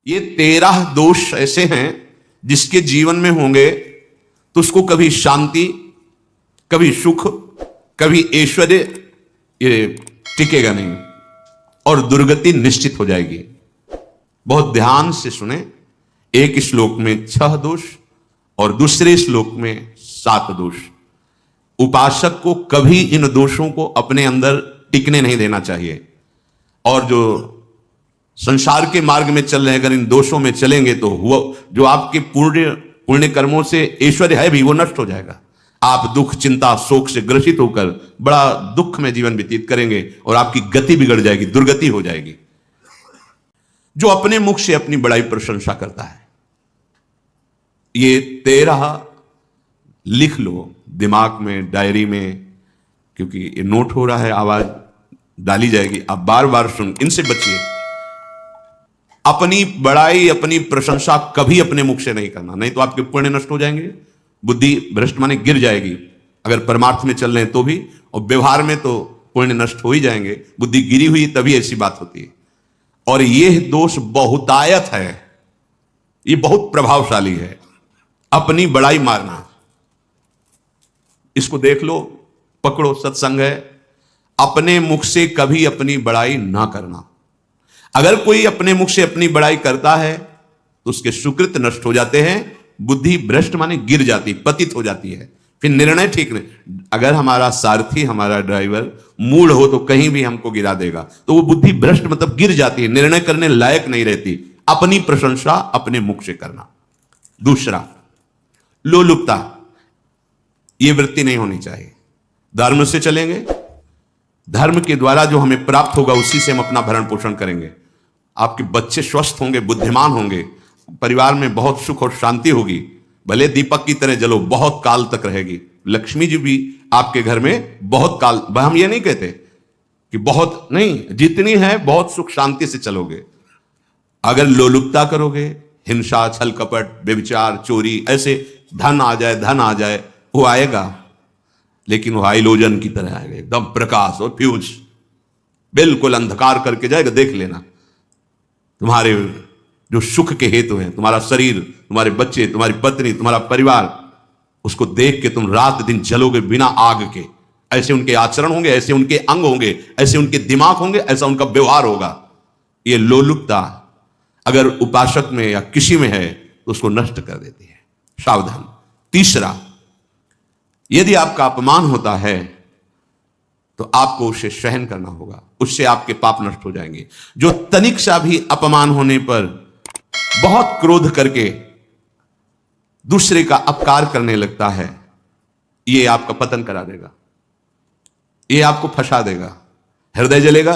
ये 13 दोष ऐसे हैं जिसके जीवन में होंगे तो उसको कभी शांति, कभी सुख, कभी ऐश्वर्य ये टिकेगा नहीं और दुर्गति निश्चित हो जाएगी। बहुत ध्यान से सुने। एक श्लोक में 6 दोष और दूसरे श्लोक में 7 दोष। उपासक को कभी इन दोषों को अपने अंदर टिकने नहीं देना चाहिए। और जो संसार के मार्ग में चल रहे हैं, अगर इन दोषों में चलेंगे तो वो जो आपके पुण्य कर्मों से ऐश्वर्य है भी वो नष्ट हो जाएगा। आप दुख, चिंता, शोक से ग्रसित होकर बड़ा दुख में जीवन व्यतीत करेंगे और आपकी गति बिगड़ जाएगी, दुर्गति हो जाएगी। जो अपने मुख से अपनी बड़ाई प्रशंसा करता है, ये 13 लिख लो दिमाग में, डायरी में, क्योंकि ये नोट हो रहा है, आवाज डाली जाएगी, आप बार बार सुन, इनसे बचिए। अपनी बड़ाई, अपनी प्रशंसा कभी अपने मुख से नहीं करना, नहीं तो आपके पुण्य नष्ट हो जाएंगे, बुद्धि भ्रष्ट माने गिर जाएगी। अगर परमार्थ में चल रहे हैं तो भी, और व्यवहार में तो पुण्य नष्ट हो ही जाएंगे। बुद्धि गिरी हुई तभी ऐसी बात होती है। और यह दोष बहुतायत है, ये बहुत प्रभावशाली है। अपनी बड़ाई मारना, इसको देख लो, पकड़ो, सत्संग है। अपने मुख से कभी अपनी बड़ाई ना करना। अगर कोई अपने मुख से अपनी बड़ाई करता है तो उसके सुकृत नष्ट हो जाते हैं, बुद्धि भ्रष्ट माने गिर जाती, पतित हो जाती है, फिर निर्णय ठीक नहीं। अगर हमारा सारथी, हमारा ड्राइवर मूढ़ हो तो कहीं भी हमको गिरा देगा, तो वो बुद्धि भ्रष्ट मतलब गिर जाती है, निर्णय करने लायक नहीं रहती। अपनी प्रशंसा अपने मुख से करना। दूसरा, लोलुपता, ये वृत्ति नहीं होनी चाहिए। धर्म से चलेंगे, धर्म के द्वारा जो हमें प्राप्त होगा उसी से हम अपना भरण पोषण करेंगे। आपके बच्चे स्वस्थ होंगे, बुद्धिमान होंगे, परिवार में बहुत सुख और शांति होगी, भले दीपक की तरह जलो, बहुत काल तक रहेगी। लक्ष्मी जी भी आपके घर में बहुत काल, हम ये नहीं कहते कि बहुत नहीं, जितनी है बहुत सुख शांति से चलोगे। अगर लोलुपता करोगे, हिंसा, छल कपट, व्यभिचार, चोरी, ऐसे धन आ जाए, वो आएगा, लेकिन वो हाइलोजन की तरह आएगा, एकदम प्रकाश और फ्यूज, बिल्कुल अंधकार करके जाएगा। देख लेना, तुम्हारे जो सुख के हेतु हैं, तुम्हारा शरीर, तुम्हारे बच्चे, तुम्हारी पत्नी, तुम्हारा परिवार, उसको देख के तुम रात दिन जलोगे बिना आग के। ऐसे उनके आचरण होंगे, ऐसे उनके अंग होंगे, ऐसे उनके दिमाग होंगे, ऐसा उनका व्यवहार होगा। ये लोलुपता अगर उपासक में या किसी में है तो उसको नष्ट कर देती है। सावधान। तीसरा, यदि आपका अपमान होता है तो आपको उसे सहन करना होगा, उससे आपके पाप नष्ट हो जाएंगे। जो तनिक सा भी अपमान होने पर बहुत क्रोध करके दूसरे का अपकार करने लगता है, ये आपका पतन करा देगा, ये आपको फंसा देगा, हृदय जलेगा,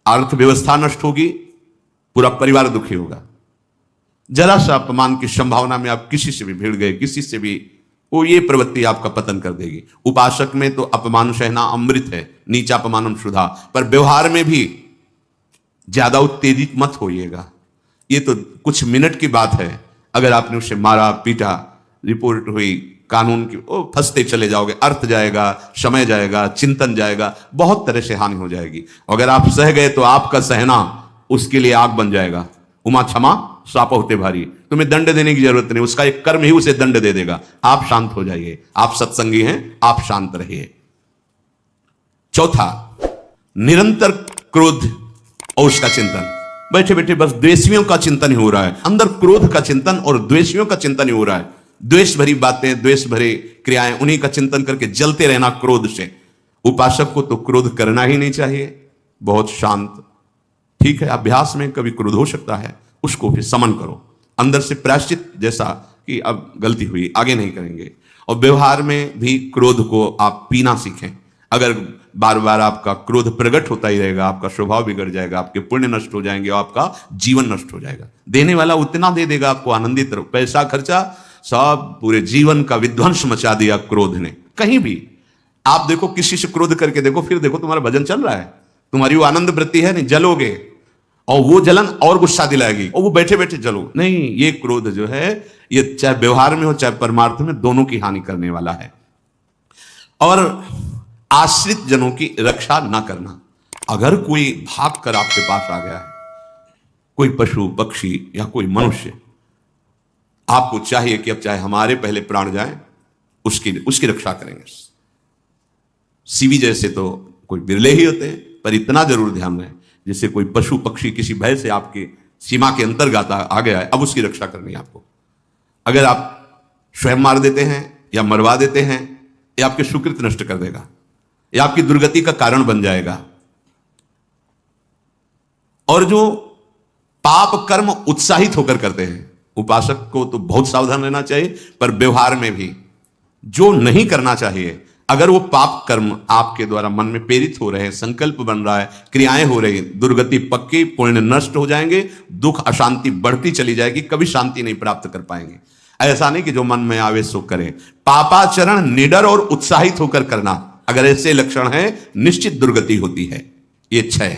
अर्थव्यवस्था नष्ट होगी, पूरा परिवार दुखी होगा। जरा सा अपमान की संभावना में आप किसी से भी भिड़ गए, किसी से भी, वो ये प्रवृत्ति आपका पतन कर देगी। उपासक में तो अपमान सहना अमृत है, नीचा अपमानम सुधा, पर व्यवहार में भी ज्यादा उत्तेजित मत होइएगा। ये तो कुछ मिनट की बात है, अगर आपने उसे मारा, पीटा, रिपोर्ट हुई कानून की, वो फंसते चले जाओगे, अर्थ जाएगा, समय जाएगा, चिंतन जाएगा, बहुत तरह से हानि हो जाएगी। अगर आप सह गए तो आपका सहना उसके लिए आग बन जाएगा। उमा क्षमा साप होते भारी, तुम्हें दंड देने की जरूरत नहीं, उसका एक कर्म ही उसे दंड दे देगा। आप शांत हो जाइए, आप सत्संगी हैं, आप शांत रहिए। चौथा, निरंतर क्रोध और उसका चिंतन। बैठे बैठे बस द्वेषियों का चिंतन ही हो रहा है, अंदर क्रोध का चिंतन और द्वेषियों का चिंतन ही हो रहा है। द्वेष भरी बातें, द्वेष भरे क्रियाएं, उन्हीं का चिंतन करके जलते रहना क्रोध से। उपासक को तो क्रोध करना ही नहीं चाहिए, बहुत शांत। ठीक है, अभ्यास में कभी क्रोध हो सकता है, उसको फिर समन करो, अंदर से प्रायश्चित, जैसा कि अब गलती हुई, आगे नहीं करेंगे। और व्यवहार में भी क्रोध को आप पीना सीखें। अगर बार बार आपका क्रोध प्रकट होता ही रहेगा, आपका स्वभाव बिगड़ जाएगा, आपके पुण्य नष्ट हो जाएंगे और आपका जीवन नष्ट हो जाएगा। देने वाला उतना दे देगा, आपको आनंदित रहो, पैसा खर्चा सब, पूरे जीवन का विध्वंस मचा दिया क्रोध ने। कहीं भी आप देखो, किसी से क्रोध करके देखो, फिर देखो तुम्हारा भजन चल रहा है, तुम्हारी वो आनंद वृत्ति है नहीं, जलोगे और वो जलन और गुस्सा दिलाएगी, और वो बैठे बैठे जलो नहीं। ये क्रोध जो है, ये चाहे व्यवहार में हो चाहे परमार्थ में, दोनों की हानि करने वाला है। और आश्रित जनों की रक्षा ना करना। अगर कोई भाग कर आपके पास आ गया है, कोई पशु पक्षी या कोई मनुष्य, आपको चाहिए कि अब चाहे हमारे पहले प्राण जाएं, उसकी रक्षा करेंगे। सीवी जैसे तो कोई बिरले ही होते हैं, पर इतना जरूर ध्यान रहे, जैसे कोई पशु पक्षी किसी भय से आपके सीमा के अंतर्गत आ गया है, अब उसकी रक्षा करनी है आपको। अगर आप स्वयं मार देते हैं या मरवा देते हैं, ये आपके सुकृत नष्ट कर देगा, यह आपकी दुर्गति का कारण बन जाएगा। और जो पाप कर्म उत्साहित होकर करते हैं, उपासक को तो बहुत सावधान रहना चाहिए, पर व्यवहार में भी जो नहीं करना चाहिए, अगर वो पाप कर्म आपके द्वारा मन में प्रेरित हो रहे हैं, संकल्प बन रहा है, क्रियाएं हो रही, दुर्गति पक्की, पुण्य नष्ट हो जाएंगे, दुख अशांति बढ़ती चली जाएगी, कभी शांति नहीं प्राप्त कर पाएंगे। ऐसा नहीं कि जो मन में आवे सो करें। पापाचरण निडर और उत्साहित होकर करना, अगर ऐसे लक्षण है, निश्चित दुर्गति होती है। ये 6,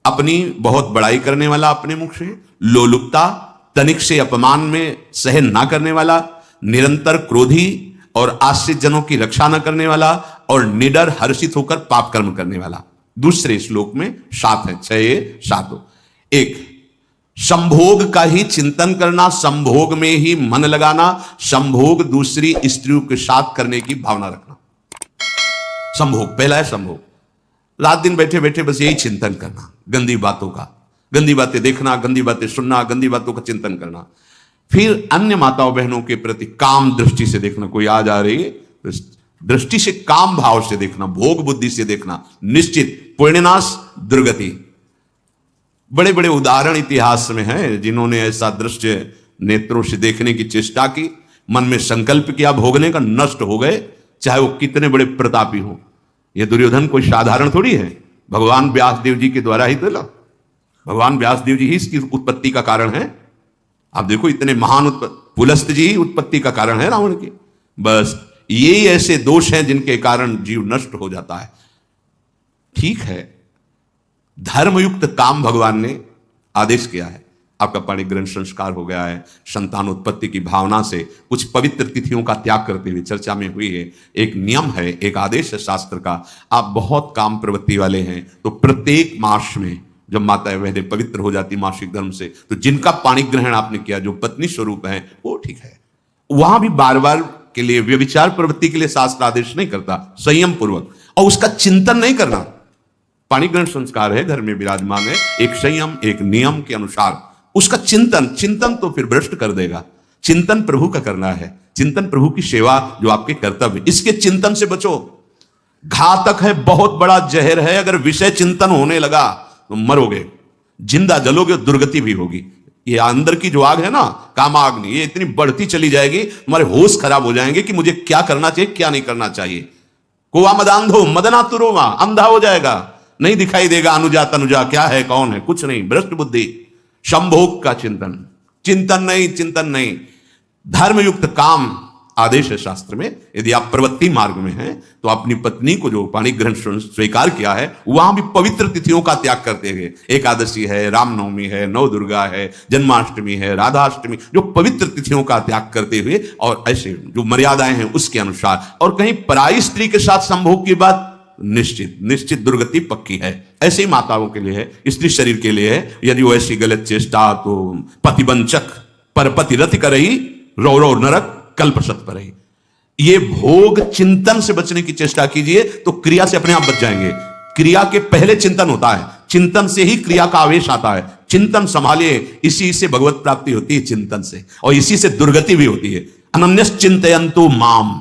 अपनी बहुत बड़ाई करने वाला अपने मुख से, लोलुपता, तनिक से अपमान में सहन ना करने वाला, निरंतर क्रोधी और आश्रित जनों की रक्षा न करने वाला, और निडर हर्षित होकर पाप कर्म करने वाला। दूसरे श्लोक में 7 है, 6 7। 1, संभोग का ही चिंतन करना, संभोग में ही मन लगाना, संभोग दूसरी स्त्रियों के साथ करने की भावना रखना। संभोग पहला है, संभोग रात दिन बैठे बैठे बस यही चिंतन करना, गंदी बातों का, गंदी बातें देखना, गंदी बातें सुनना, गंदी बातों का चिंतन करना। फिर अन्य माताओं बहनों के प्रति काम दृष्टि से देखना, कोई आ जा रही है तो दृष्टि से, काम भाव से देखना, भोग बुद्धि से देखना, निश्चित पुण्यनाश, दुर्गति। बड़े बड़े उदाहरण इतिहास में हैं जिन्होंने ऐसा दृश्य नेत्रों से देखने की चेष्टा की, मन में संकल्प किया भोगने का, नष्ट हो गए, चाहे वो कितने बड़े प्रतापी हो। ये दुर्योधन कोई साधारण थोड़ी है, भगवान व्यासदेव जी के द्वारा ही तो ला, भगवान व्यासदेव जी ही इसकी उत्पत्ति का कारण है। आप देखो, इतने महान पुलस्त जी ही उत्पत्ति का कारण है रावण की। बस यही ऐसे दोष हैं जिनके कारण जीव नष्ट हो जाता है। ठीक है, धर्मयुक्त काम भगवान ने आदेश किया है, आपका पाणिग्रहण संस्कार हो गया है, संतान उत्पत्ति की भावना से कुछ पवित्र तिथियों का त्याग करते हुए चर्चा में हुई है। एक नियम है, एक आदेश है शास्त्र का, आप बहुत काम प्रवृत्ति वाले हैं तो प्रत्येक मास में जब माता वहदे पवित्र हो जाती मासिक धर्म से, तो जिनका पाणी ग्रहण आपने किया, जो पत्नी स्वरूप है, वो ठीक है। वहां भी बार बार के लिए व्यभिचार प्रवृत्ति के लिए शास्त्र आदेश नहीं करता, संयम पूर्वक, और उसका चिंतन नहीं करना। पाणी ग्रहण संस्कार है, घर में विराजमान है, एक संयम, एक नियम के अनुसार उसका चिंतन तो फिर भ्रष्ट कर देगा। चिंतन प्रभु का करना है, चिंतन प्रभु की सेवा जो आपके कर्तव्य, इसके चिंतन से बचो। घातक है, बहुत बड़ा जहर है, अगर विषय चिंतन होने लगा तो मरोगे, जिंदा जलोगे, दुर्गति भी होगी। ये अंदर की जो आग है ना, कामाग्नि, ये इतनी बढ़ती चली जाएगी, तुम्हारे होश खराब हो जाएंगे कि मुझे क्या करना चाहिए, क्या नहीं करना चाहिए। कोवा मदांधो मदना तुरोमा, अंधा हो जाएगा, नहीं दिखाई देगा अनुजा तनुजा क्या है, कौन है, कुछ नहीं, भ्रष्ट बुद्धि। संभोग का चिंतन नहीं। धर्मयुक्त काम आदेश है शास्त्र में। यदि आप प्रवृत्ति मार्ग में हैं तो अपनी पत्नी को जो पाणी ग्रहण स्वीकार किया है, वहां भी पवित्र तिथियों का त्याग करते हुए, एकादशी है, रामनवमी है, नव दुर्गा है, जन्माष्टमी है, राधाष्टमी, जो पवित्र तिथियों का त्याग करते हुए, और ऐसे जो मर्यादाएं हैं उसके अनुसार, और कहीं पराई स्त्री के साथ संभोग की बात, निश्चित दुर्गति पक्की है। ऐसे ही माताओं के लिए है, स्त्री शरीर के लिए है। यदि वो ऐसी गलत चेष्टा, तो पतिवंचक परपति रति करही, रौ नरक कल्पसत पर ही। ये भोग चिंतन से बचने की चेष्टा कीजिए तो क्रिया से अपने आप बच जाएंगे। क्रिया के पहले चिंतन होता है, चिंतन से ही क्रिया का आवेश आता है। चिंतन संभालिए, इसी से भगवत प्राप्ति होती है, चिंतन से, और इसी से दुर्गति भी होती है। अनन्यस चिंतयन्तु माम,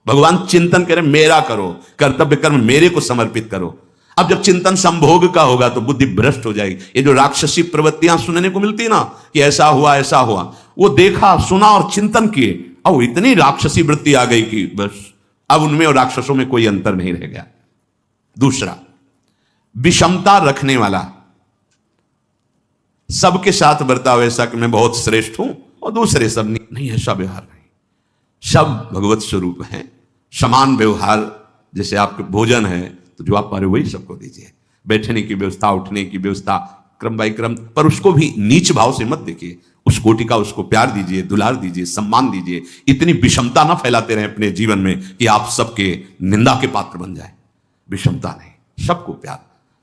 भगवान चिंतन करें, मेरा करो, कर्तव्य कर्म मेरे को समर्पित करो। अब जब चिंतन संभोग का होगा तो बुद्धि भ्रष्ट हो जाएगी। ये जो राक्षसी प्रवृत्तियां सुनने को मिलती ना कि ऐसा हुआ, वो देखा सुना और चिंतन किए, और इतनी राक्षसी वृत्ति आ गई कि बस अब उनमें और राक्षसों में कोई अंतर नहीं रह गया। दूसरा, विषमता रखने वाला, सबके साथ बर्ताव ऐसा कि मैं बहुत श्रेष्ठ हूं और दूसरे सब नहीं, ऐसा व्यवहार नहीं। सब भगवत स्वरूप हैं, समान व्यवहार। जैसे आपके भोजन है तो जो आप पा रहे वही सबको दीजिए, बैठने की व्यवस्था, उठने की व्यवस्था, क्रम बाई क्रम, पर उसको भी नीच भाव से मत देखिए। उस कोटि का उसको प्यार दीजिए, दुलार दीजिए, सम्मान दीजिए। इतनी विषमता ना फैलाते रहे अपने जीवन में कि आप सबके निंदा के पात्र बन जाए। विषमता नहीं, सबको प्यार,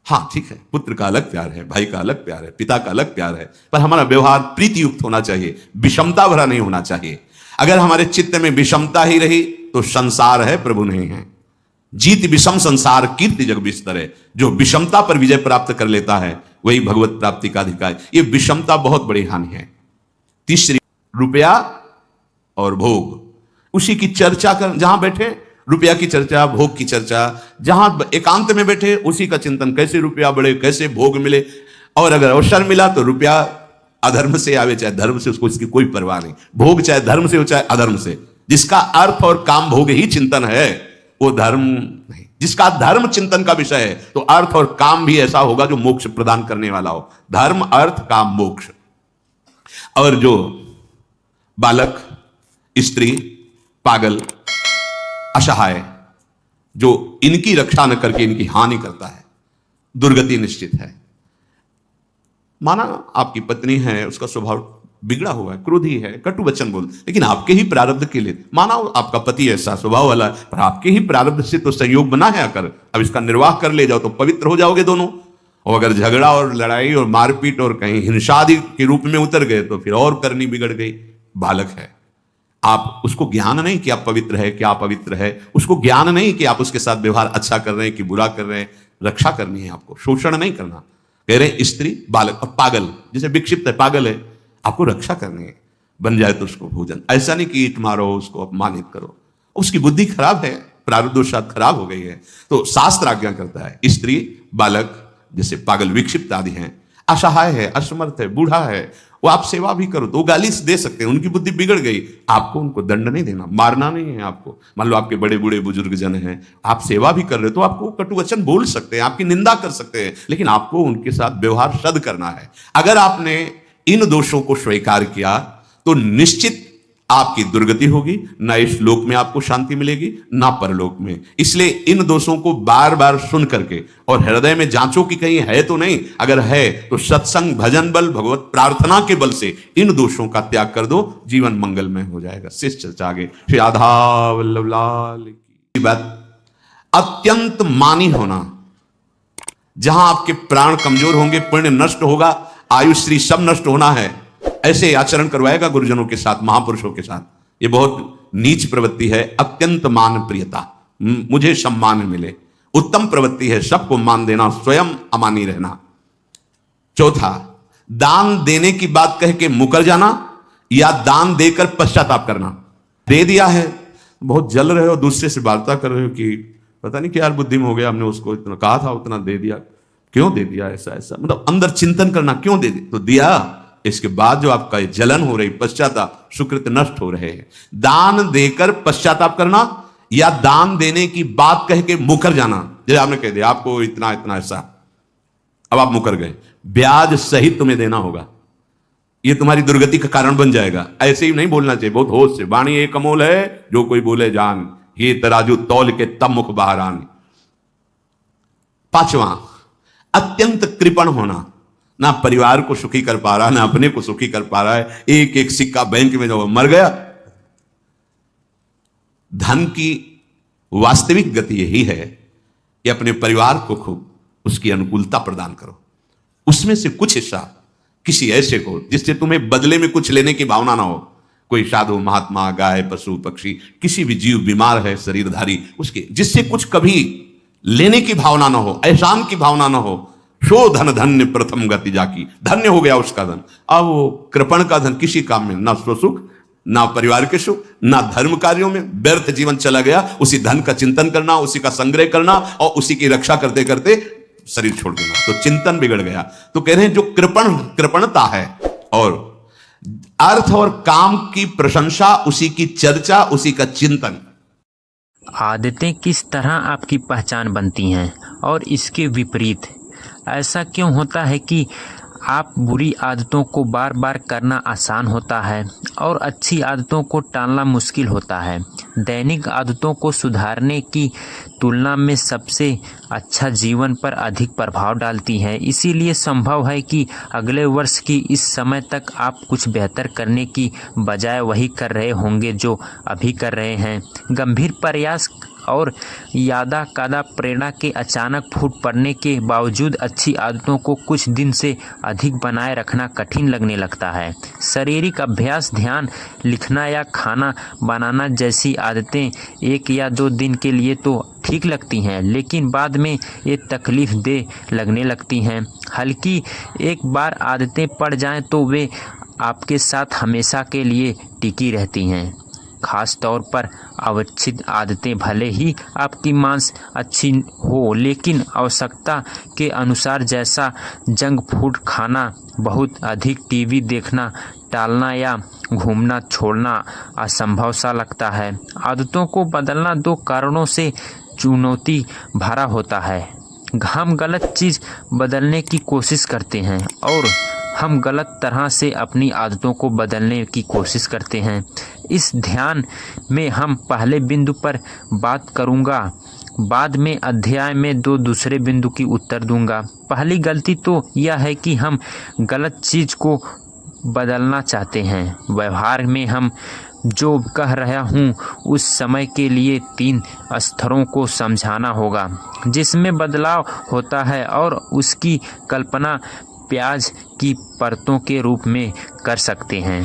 हाँ ठीक है, पुत्र का अलग प्यार है, भाई का अलग प्यार है, पिता का अलग प्यार है, पर हमारा व्यवहार प्रीति युक्त होना चाहिए, विषमता भरा नहीं होना चाहिए। अगर हमारे चित्त में विषमता ही रही तो संसार है, प्रभु नहीं है। जीत विषम संसार कीर्ति जग बिस्तर है। जो विषमता पर विजय प्राप्त कर लेता है वही भगवत प्राप्ति का अधिकारी। ये विषमता बहुत बड़ी हानि है। तीसरी, रुपया और भोग, उसी की चर्चा कर, जहां बैठे रुपया की चर्चा, भोग की चर्चा, जहां एकांत में बैठे उसी का चिंतन, कैसे रुपया बढ़े, कैसे भोग मिले। और अगर अवसर मिला तो रुपया अधर्म से आवे चाहे धर्म से, उसको इसकी कोई परवाह नहीं। भोग चाहे धर्म से हो चाहे अधर्म से, जिसका अर्थ और काम भोग ही चिंतन है वो धर्म नहीं। जिसका धर्म चिंतन का विषय है तो अर्थ और काम भी ऐसा होगा जो मोक्ष प्रदान करने वाला हो। धर्म, अर्थ, काम, मोक्ष। और जो बालक, स्त्री, पागल, असहाय, जो इनकी रक्षा न करके इनकी हानि करता है, दुर्गति निश्चित है। माना आपकी पत्नी है, उसका स्वभाव बिगड़ा हुआ है, क्रोधी है, कटु वचन बोल, लेकिन आपके ही प्रारब्ध के लिए, माना आपका पति ऐसा स्वभाव वाला है, पर आपके ही प्रारब्ध से तो संयोग बना है आकर, अब इसका निर्वाह कर ले जाओ तो पवित्र हो जाओगे दोनों। और अगर झगड़ा और लड़ाई और मारपीट और कहीं हिंसादि के रूप में उतर गए तो फिर और करनी बिगड़ गई। बालक है, आप उसको ज्ञान नहीं कि आप पवित्र है, क्या पवित्र है, उसको ज्ञान नहीं कि आप उसके साथ व्यवहार अच्छा कर रहे हैं कि बुरा कर रहे हैं। रक्षा करनी है आपको, शोषण नहीं करना। कह रहे हैं स्त्री, बालक और पागल, जैसे विक्षिप्त है, पागल है, आपको रक्षा करनी है। बन जाए तो उसको भोजन, ऐसा नहीं कि ईट मारो, उसको अपमानित करो, उसकी बुद्धि खराब है, प्रारब्धवशात खराब हो गई है। तो शास्त्र आज्ञा करता है, स्त्री, बालक, जैसे पागल, विक्षिप्त आदि हैं, असहाय है, असमर्थ है, बूढ़ा है, वो आप सेवा भी करो तो गाली दे सकते हैं, उनकी बुद्धि बिगड़ गई, आपको उनको दंड नहीं देना, मारना नहीं है आपको। मान लो आपके बड़े बूढ़े बुजुर्ग जन हैं, आप सेवा भी कर रहे हो तो आपको कटु वचन बोल सकते हैं, आपकी निंदा कर सकते हैं, लेकिन आपको उनके साथ व्यवहार सद करना है। अगर आपने इन दोषों को स्वीकार किया तो निश्चित आपकी दुर्गति होगी, ना इस लोक में आपको शांति मिलेगी ना परलोक में। इसलिए इन दोषों को बार बार सुन करके और हृदय में जांचो कि कहीं है तो नहीं, अगर है तो सत्संग, भजन बल, भगवत प्रार्थना के बल से इन दोषों का त्याग कर दो, जीवन मंगलमय हो जाएगा। शिष्य चर्चा आगे। श्री राधा वल्लभ लाल की बात। अत्यंत मानी होना, जहां आपके प्राण कमजोर होंगे, पुण्य नष्ट होगा, आयुश्री सब नष्ट होना है, ऐसे आचरण करवाएगा गुरुजनों के साथ, महापुरुषों के साथ। ये बहुत नीच प्रवृत्ति है। अत्यंत मान प्रियता, मुझे सम्मान मिले, उत्तम प्रवृत्ति है। सबको मान देना, स्वयं अमानी रहना। चौथा, दान देने की बात कह के मुकर जाना या दान देकर पश्चाताप करना। दे दिया है, बहुत जल रहे हो, दूसरे से वार्ता कर रहे हो कि पता नहीं क्या बुद्धि में हो गया, हमने उसको इतना कहा था, उतना दे दिया, क्यों दे दिया, ऐसा ऐसा, मतलब अंदर चिंतन करना, क्यों दे दिया, तो दिया। इसके बाद जो आपका जलन हो रही, पश्चाताप, सुकृत नष्ट हो रहे हैं। दान देकर पश्चाताप करना या दान देने की बात कह के मुकर जाना। जैसे आपने कह दिया आपको इतना इतना ऐसा, अब आप मुकर गए, ब्याज सहित तुम्हें देना होगा, ये तुम्हारी दुर्गति का कारण बन जाएगा। ऐसे ही नहीं बोलना चाहिए, बहुत होश से। वाणी एक अमोल है, जो कोई बोले जान, ये तराजू तौल के तब मुख बाहर आन। पांचवा, अत्यंत कृपण होना, ना परिवार को सुखी कर पा रहा, ना अपने को सुखी कर पा रहा है, एक एक सिक्का बैंक में जो मर गया। धन की वास्तविक गति यही है कि अपने परिवार को खूब उसकी अनुकूलता प्रदान करो, उसमें से कुछ हिस्सा किसी ऐसे को जिससे तुम्हें बदले में कुछ लेने की भावना ना हो। कोई साधु, महात्मा, गाय, पशु, पक्षी, किसी भी जीव बीमार है शरीरधारी, उसके जिससे कुछ कभी लेने की भावना ना हो, एहसान की भावना ना हो। शो धन धन्य प्रथम गति जाकी, धन्य हो गया उसका धन। अब वो कृपण का धन किसी काम में, ना स्वसुख, ना परिवार के सुख, ना धर्म कार्यों में, व्यर्थ जीवन चला गया। उसी धन का चिंतन करना, उसी का संग्रह करना और उसी की रक्षा करते करते शरीर छोड़ देना, तो चिंतन बिगड़ गया। तो कह रहे हैं जो कृपणता है और अर्थ और काम की प्रशंसा, उसी की चर्चा, उसी का चिंतन। आदतें किस तरह आपकी पहचान बनती हैं और इसके विपरीत ऐसा क्यों होता है कि आप बुरी आदतों को बार बार करना आसान होता है और अच्छी आदतों को टालना मुश्किल होता है। दैनिक आदतों को सुधारने की तुलना में सबसे अच्छा जीवन पर अधिक प्रभाव डालती हैं। इसीलिए संभव है कि अगले वर्ष की इस समय तक आप कुछ बेहतर करने की बजाय वही कर रहे होंगे जो अभी कर रहे हैं। गंभीर प्रयास और यादा कादा प्रेरणा के अचानक फूट पड़ने के बावजूद अच्छी आदतों को कुछ दिन से अधिक बनाए रखना कठिन लगने लगता है। शारीरिक अभ्यास, ध्यान, लिखना या खाना बनाना जैसी आदतें 1 या 2 दिन के लिए तो ठीक लगती हैं, लेकिन बाद में ये तकलीफ दे लगने लगती हैं। हल्की एक बार आदतें पड़ जाएं तो वे आपके साथ हमेशा के लिए टिकी रहती हैं। खास तौर पर अवांछित आदतें भले ही आपकी मांस अच्छी हो, लेकिन आवश्यकता के अनुसार जैसा जंक फूड खाना, बहुत अधिक टीवी देखना टालना या घूमना छोड़ना असंभव सा लगता है। आदतों को बदलना 2 कारणों से चुनौती भरा होता है। हम गलत चीज़ बदलने की कोशिश करते हैं और हम गलत तरह से अपनी आदतों को बदलने की कोशिश करते हैं। इस ध्यान में हम पहले बिंदु पर बात करूंगा, बाद में अध्याय में 2 दूसरे बिंदु की उत्तर दूंगा। पहली गलती तो यह है कि हम गलत चीज़ को बदलना चाहते हैं। व्यवहार में हम जो कह रहा हूँ उस समय के लिए 3 स्तरों को समझाना होगा जिसमें बदलाव होता है और उसकी कल्पना प्याज की परतों के रूप में कर सकते हैं।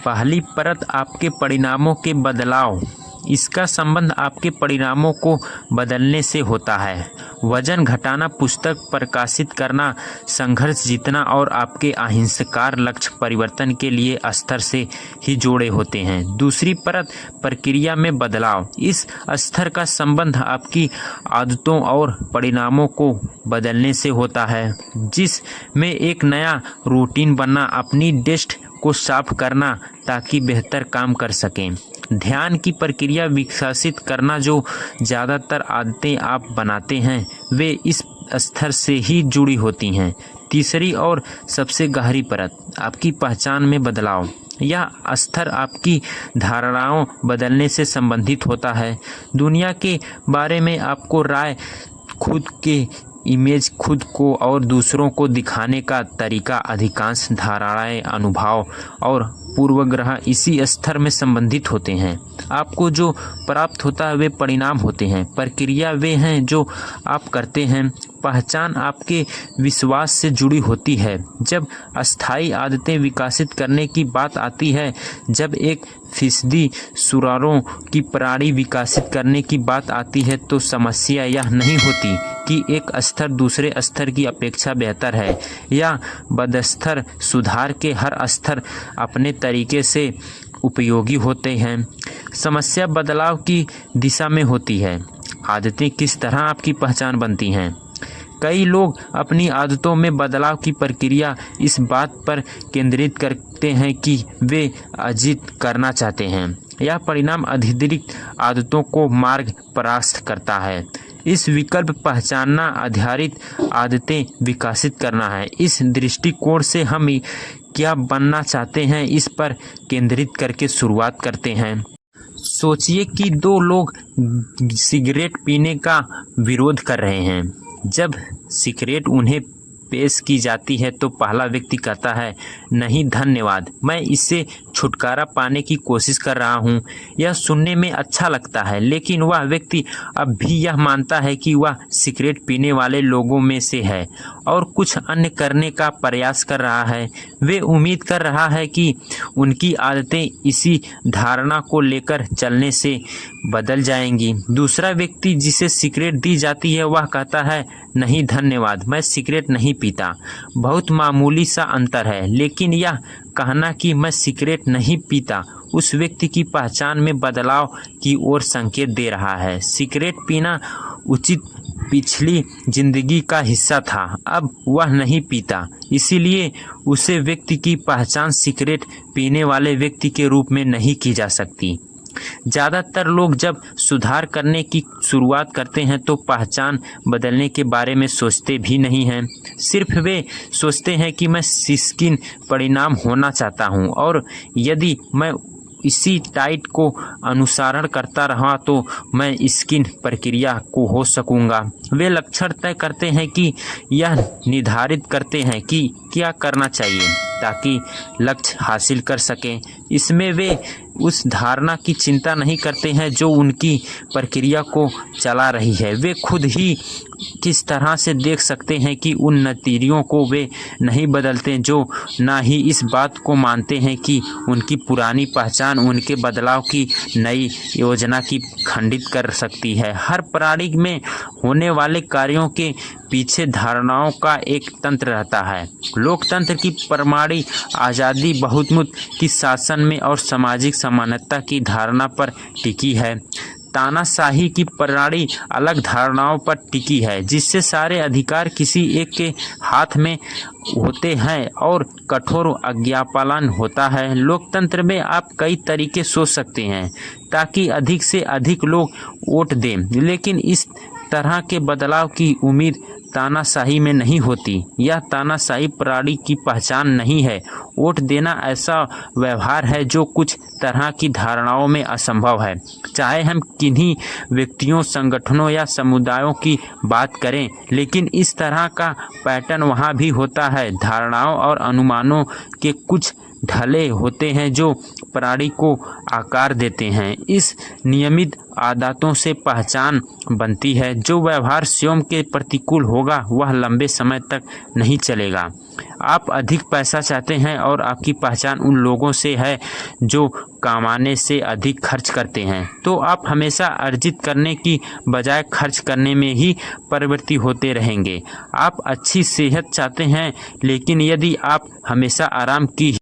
पहली परत आपके परिणामों के बदलाव। इसका संबंध आपके परिणामों को बदलने से होता है। वजन घटाना, पुस्तक प्रकाशित करना, संघर्ष जीतना और आपके अहिंसकार लक्ष्य परिवर्तन के लिए स्तर से ही जोड़े होते हैं। दूसरी परत प्रक्रिया में बदलाव। इस स्तर का संबंध आपकी आदतों और परिणामों को बदलने से होता है, जिसमें एक नया रूटीन बनना, अपनी डेस्क को साफ करना ताकि बेहतर काम कर सकें। ध्यान की प्रक्रिया विकसित करना। जो ज़्यादातर आदतें आप बनाते हैं वे इस स्तर से ही जुड़ी होती हैं। तीसरी और सबसे गहरी परत आपकी पहचान में बदलाव। यह स्तर आपकी धारणाओं बदलने से संबंधित होता है। दुनिया के बारे में आपको राय, खुद के इमेज, खुद को और दूसरों को दिखाने का तरीका, अधिकांश धारणाएं, अनुभव और पूर्वग्रह इसी स्तर में संबंधित होते हैं। आपको जो प्राप्त होता है वे परिणाम होते हैं। प्रक्रिया वे हैं जो आप करते हैं। पहचान आपके विश्वास से जुड़ी होती है। जब अस्थायी आदतें विकसित करने की बात आती है, जब 1% सुरारों की प्रणाली विकसित करने की बात आती है, तो समस्या यह नहीं होती कि एक स्तर दूसरे स्तर की अपेक्षा बेहतर है या बदस्तर। सुधार के हर स्तर अपने तरीके से उपयोगी होते हैं। समस्या बदलाव की दिशा में होती है। आदतें किस तरह आपकी पहचान बनती हैं। कई लोग अपनी आदतों में बदलाव की प्रक्रिया इस बात पर केंद्रित करते हैं कि वे अर्जित करना चाहते हैं। यह परिणाम अतिरिक्त आदतों को मार्ग प्रशस्त करता है। इस विकल्प पहचानना आधारित आदतें विकसित करना है। इस दृष्टिकोण से हम क्या बनना चाहते हैं इस पर केंद्रित करके शुरुआत करते हैं। सोचिए कि 2 लोग सिगरेट पीने का विरोध कर रहे हैं। जब सिगरेट उन्हें पेश की जाती है तो पहला व्यक्ति कहता है, नहीं धन्यवाद, मैं इससे छुटकारा पाने की कोशिश कर रहा हूँ। यह सुनने में अच्छा लगता है, लेकिन वह व्यक्ति अब भी यह मानता है कि वह सिगरेट पीने वाले लोगों में से है और कुछ अन्य करने का प्रयास कर रहा है। वे उम्मीद कर रहा है कि उनकी आदतें इसी धारणा को लेकर चलने से बदल जाएंगी। दूसरा व्यक्ति जिसे सिगरेट दी जाती है वह कहता है, नहीं धन्यवाद, मैं सिगरेट नहीं पीता। बहुत मामूली सा अंतर है, लेकिन यह कहना कि मैं सिगरेट नहीं पीता उस व्यक्ति की पहचान में बदलाव की ओर संकेत दे रहा है। सिगरेट पीना उचित पिछली जिंदगी का हिस्सा था, अब वह नहीं पीता, इसीलिए उसे व्यक्ति की पहचान सिगरेट पीने वाले व्यक्ति के रूप में नहीं की जा सकती। ज़्यादातर लोग जब सुधार करने की शुरुआत करते हैं तो पहचान बदलने के बारे में सोचते भी नहीं हैं। सिर्फ वे सोचते हैं कि मैं किन परिणाम होना चाहता हूं और यदि मैं इसी डाइट को अनुसरण करता रहा तो मैं इसकी प्रक्रिया को हो सकूंगा। वे लक्षण तय करते हैं कि यह निर्धारित करते हैं कि क्या करना चाहिए ताकि लक्ष्य हासिल कर सकें। इसमें वे उस धारणा की चिंता नहीं करते हैं जो उनकी प्रक्रिया को चला रही है। वे खुद ही किस तरह से देख सकते हैं कि उन नतीजों को वे नहीं बदलते, जो ना ही इस बात को मानते हैं कि उनकी पुरानी पहचान उनके बदलाव की नई योजना की खंडित कर सकती है। हर प्राणी में होने वाले कार्यों के पीछे धारणाओं का एक तंत्र रहता है। लोकतंत्र की परमाणु आज़ादी बहुमत की शासन में और सामाजिक समानता की धारणा पर टिकी है। तानाशाही की प्रणाली अलग धारणाओं पर टिकी है, जिससे सारे अधिकार किसी एक के हाथ में होते हैं और कठोर आज्ञापालन होता है। लोकतंत्र में आप कई तरीके सोच सकते हैं ताकि अधिक से अधिक लोग वोट दें, लेकिन इस तरह के बदलाव की उम्मीद तानाशाही में नहीं होती। यह तानाशाही प्रणाली की पहचान नहीं है। वोट देना ऐसा व्यवहार है जो कुछ तरह की धारणाओं में असंभव है। चाहे हम किन्हीं व्यक्तियों, संगठनों या समुदायों की बात करें, लेकिन इस तरह का पैटर्न वहाँ भी होता है। धारणाओं और अनुमानों के कुछ ढले होते हैं जो प्रणाली को आकार देते हैं। इस नियमित आदतों से पहचान बनती है। जो व्यवहार स्वयं के प्रतिकूल होगा वह लंबे समय तक नहीं चलेगा। आप अधिक पैसा चाहते हैं और आपकी पहचान उन लोगों से है जो कमाने से अधिक खर्च करते हैं, तो आप हमेशा अर्जित करने की बजाय खर्च करने में ही प्रवृत्ति होते रहेंगे। आप अच्छी सेहत चाहते हैं, लेकिन यदि आप हमेशा आराम की